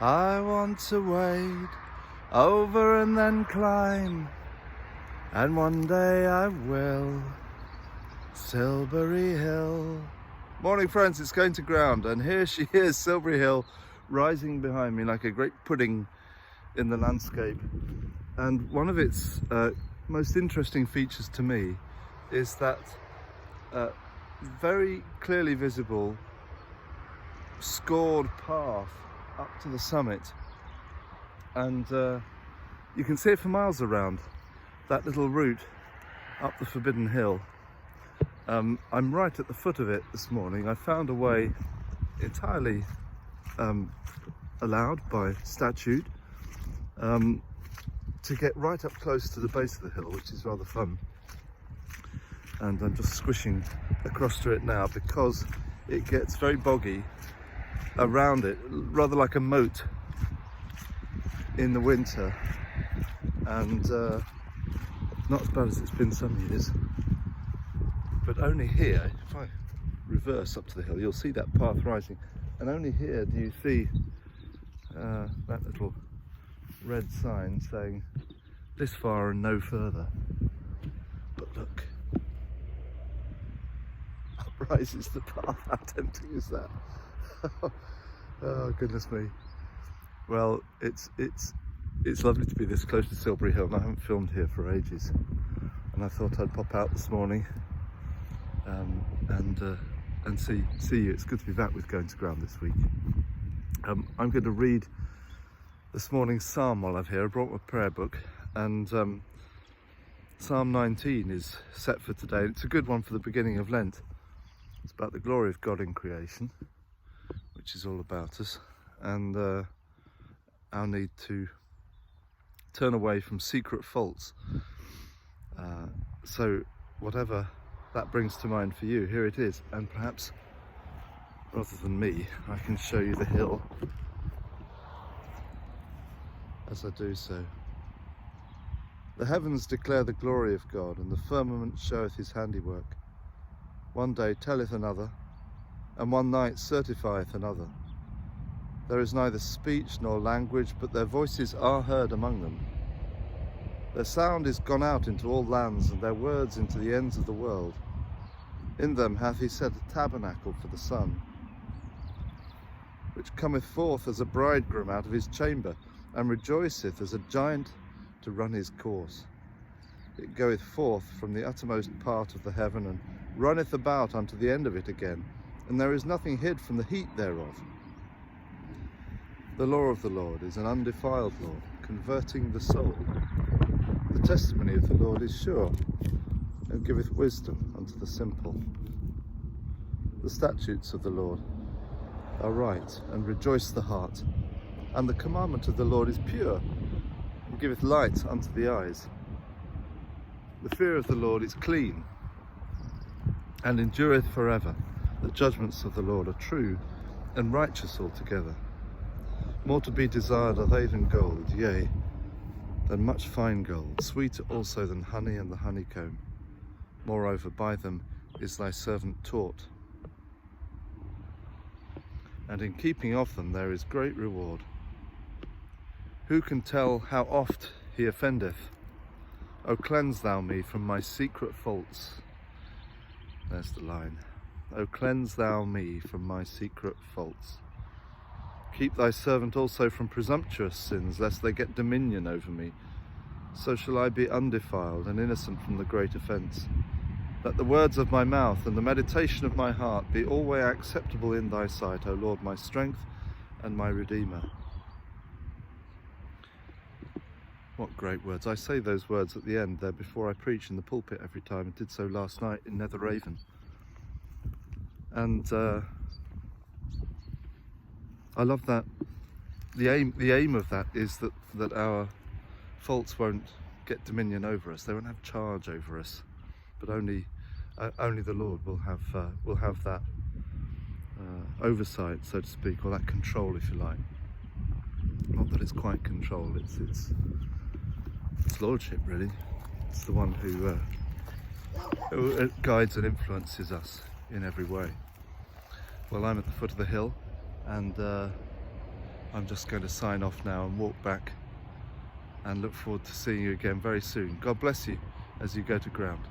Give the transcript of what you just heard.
I want to wade over and then climb, and one day I will. Silbury Hill. Morning friends, it's going to ground, and here she is, Silbury Hill, rising behind me like a great pudding in the landscape. And one of its most interesting features to me is that very clearly visible scored path up to the summit, and you can see it for miles around, that little route up the Forbidden Hill. I'm right at the foot of it this morning. I found a way entirely allowed by statute to get right up close to the base of the hill, which is rather fun. And I'm just squishing across to it now because it gets very boggy around it, rather like a moat in the winter, and not as bad as it's been some years. But only here, if I reverse up to the hill, you'll see that path rising, and only here do you see that little red sign saying this far and no further. But look, up rises the path. How tempting is that? Oh goodness me. Well, it's lovely to be this close to Silbury Hill, and I haven't filmed here for ages, and I thought I'd pop out this morning and see you. It's good to be back with Going to Ground this week. I'm going to read this morning's psalm while I'm here. I brought my prayer book, and Psalm 19 is set for today. It's a good one for the beginning of Lent. It's about the glory of God in creation, which is all about us, and our need to turn away from secret faults. So whatever that brings to mind for you, here it is, and perhaps rather than me, I can show you the hill as I do so. The heavens declare the glory of God, and the firmament showeth his handiwork. One day telleth another, and one night certifieth another. There is neither speech nor language, but their voices are heard among them. Their sound is gone out into all lands, and their words into the ends of the world. In them hath he set a tabernacle for the sun, which cometh forth as a bridegroom out of his chamber, and rejoiceth as a giant to run his course. It goeth forth from the uttermost part of the heaven, and runneth about unto the end of it again, and there is nothing hid from the heat thereof. The law of the Lord is an undefiled law, converting the soul. The testimony of the Lord is sure, and giveth wisdom unto the simple. The statutes of the Lord are right, and rejoice the heart. And the commandment of the Lord is pure, and giveth light unto the eyes. The fear of the Lord is clean, and endureth forever. The judgments of the Lord are true, and righteous altogether. More to be desired are they than gold, yea, than much fine gold, sweeter also than honey and the honeycomb. Moreover, by them is thy servant taught, and in keeping of them there is great reward. Who can tell how oft he offendeth? O cleanse thou me from my secret faults. There's the line. O cleanse thou me from my secret faults. Keep thy servant also from presumptuous sins, lest they get dominion over me. So shall I be undefiled and innocent from the great offence. Let the words of my mouth and the meditation of my heart be always acceptable in thy sight, O Lord, my strength and my Redeemer. What great words. I say those words at the end there before I preach in the pulpit every time. I did so last night in Netheravon. And I love that. The aim of that is that our faults won't get dominion over us. They won't have charge over us, but only the Lord will have that oversight, so to speak, or that control, if you like. Not that it's quite control. It's lordship, really. It's the one who guides and influences us in every way. Well, I'm at the foot of the hill, and I'm just going to sign off now and walk back, and look forward to seeing you again very soon. God bless you as you go to ground.